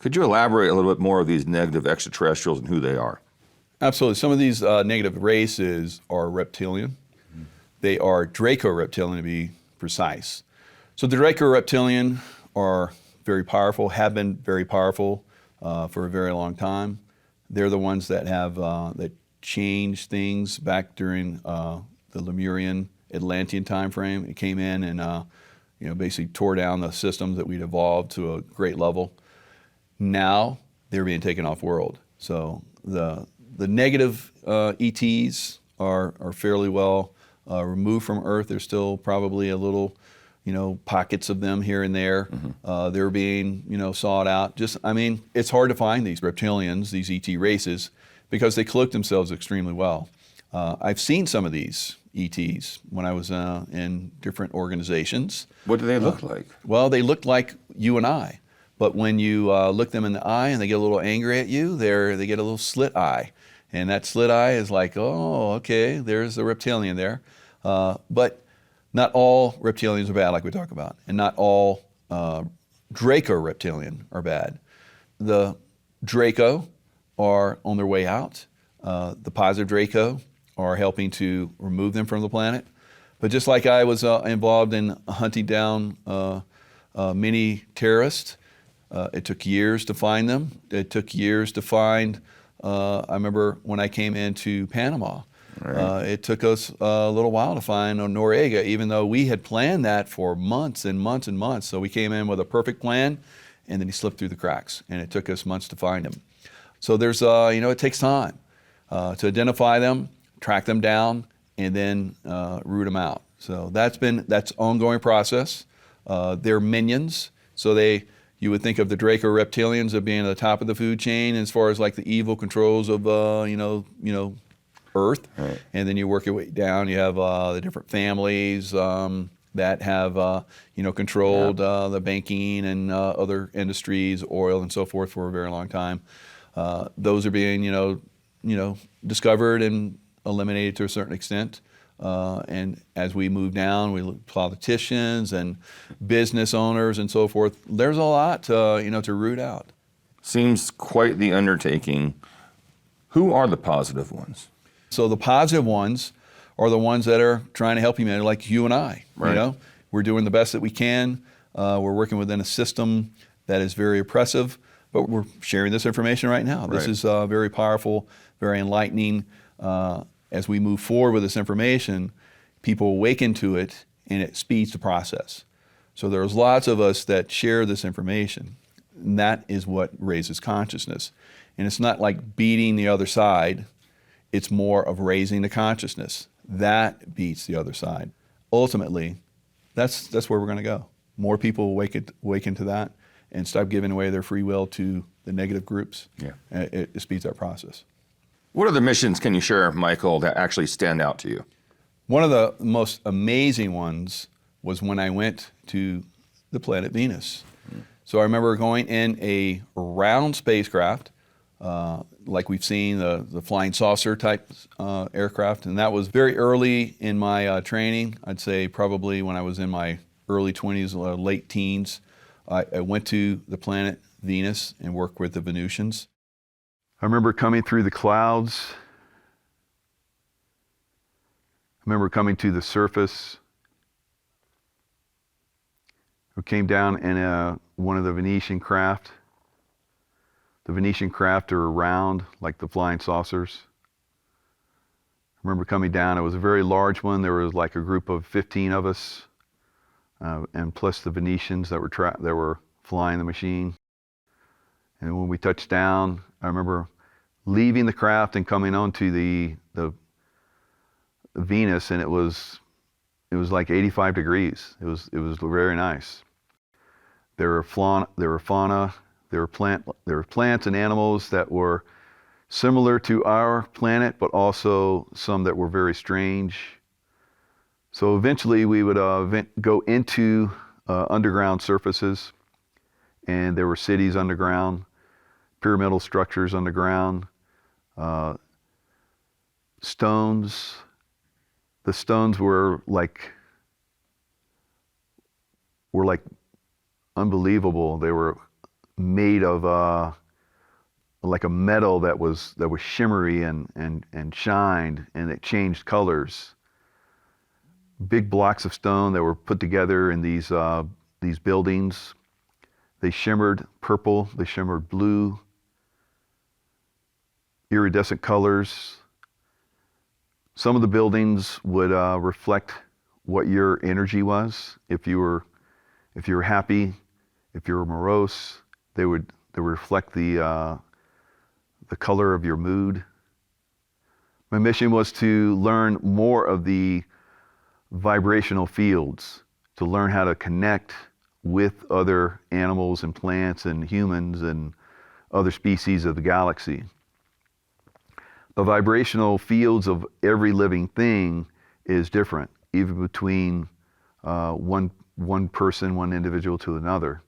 Could you elaborate a little bit more of these negative extraterrestrials and who they are? Absolutely. Some of these negative races are reptilian. They are Draco Reptilian, to be precise. So the Draco Reptilian are very powerful, have been very powerful for a very long time. They're the ones that have that changed things back during the Lemurian, Atlantean time frame. It came in and basically tore down the systems that we'd evolved to a great level. Now they're being taken off world. So the negative ETs are fairly well removed from Earth. There's still probably a little, pockets of them here and there. Mm-hmm. They're being, sought out. It's hard to find these reptilians, these ET races, because they cloak themselves extremely well. I've seen some of these ETs when I was in different organizations. What do they look like? Well, they look like you and I. But when you look them in the eye and they get a little angry at you, they get a little slit eye. And that slit eye is like, oh, okay, there's the reptilian there. But not all reptilians are bad, like we talk about. And not all Draco reptilian are bad. The Draco are on their way out. The positive Draco are helping to remove them from the planet. But just like I was involved in hunting down many terrorists, it took years to find them. It took years to find, I remember when I came into Panama, right. It took us a little while to find Noriega, even though we had planned that for months and months and months. So we came in with a perfect plan, and then he slipped through the cracks, and it took us months to find him. So there's, it takes time to identify them, track them down, and then root them out. So that's ongoing process. They're minions, so you would think of the Draco Reptilians as being at the top of the food chain as far as like the evil controls of Earth, right. And then you work your way down. You have the different families that have controlled the banking and other industries, oil and so forth for a very long time. Those are being discovered and eliminated to a certain extent. And as we move down, we look at politicians and business owners and so forth. There's a lot to root out. Seems quite the undertaking. Who are the positive ones? So the positive ones are the ones that are trying to help you, man, like you and I. Right. We're doing the best that we can. We're working within a system that is very oppressive, but we're sharing this information right now. This is very powerful, very enlightening. As we move forward with this information, people awaken to it and it speeds the process. So there's lots of us that share this information, and that is what raises consciousness. And it's not like beating the other side, it's more of raising the consciousness. That beats the other side. Ultimately, that's where we're gonna go. More people awaken to that and stop giving away their free will to the negative groups. Yeah. It speeds that process. What other missions can you share, Michael, that actually stand out to you? One of the most amazing ones was when I went to the planet Venus. So I remember going in a round spacecraft, like we've seen the flying saucer type aircraft, and that was very early in my training. I'd say probably when I was in my early 20s, late teens. I went to the planet Venus and worked with the Venusians. I remember coming through the clouds. I remember coming to the surface. We came down in one of the Venetian craft. The Venetian craft are round, like the flying saucers. I remember coming down. It was a very large one. There was like a group of 15 of us, and plus the Venetians that were flying the machine. And when we touched down, I remember leaving the craft and coming onto the Venus, and it was like 85 degrees. It was very nice. There were fauna, there were plants and animals that were similar to our planet, but also some that were very strange. So eventually we would go into underground surfaces, and there were cities underground, pyramidal structures underground, stones. The stones were like unbelievable. They were made of like a metal that was shimmery and shined, and it changed colors. Big blocks of stone that were put together in these buildings. They shimmered purple, they shimmered blue, iridescent colors. Some of the buildings would reflect what your energy was. If you were happy, if you were morose, they would reflect the color of your mood. My mission was to learn more of the vibrational fields, to learn how to connect with other animals and plants and humans and other species of the galaxy. The vibrational fields of every living thing is different, even between one person, one individual to another.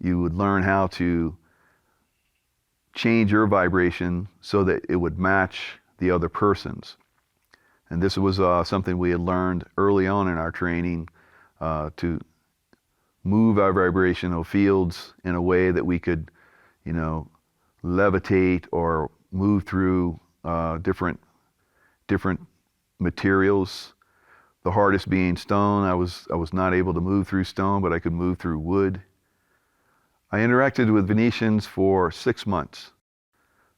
You would learn how to change your vibration so that it would match the other person's. And this was something we had learned early on in our training, to move our vibrational fields in a way that we could, levitate or move through different materials. The hardest being stone. I was not able to move through stone, but I could move through wood. I interacted with Venusians for 6 months.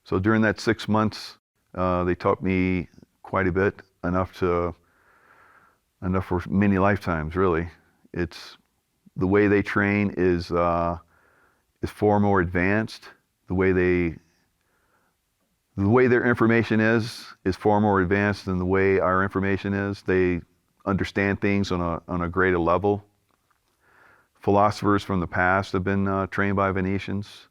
So during that 6 months, they taught me quite a bit, enough for many lifetimes, really. It's the way they train is far more advanced. The way their information is far more advanced than the way our information is. They understand things on a greater level. Philosophers from the past have been trained by Venusians.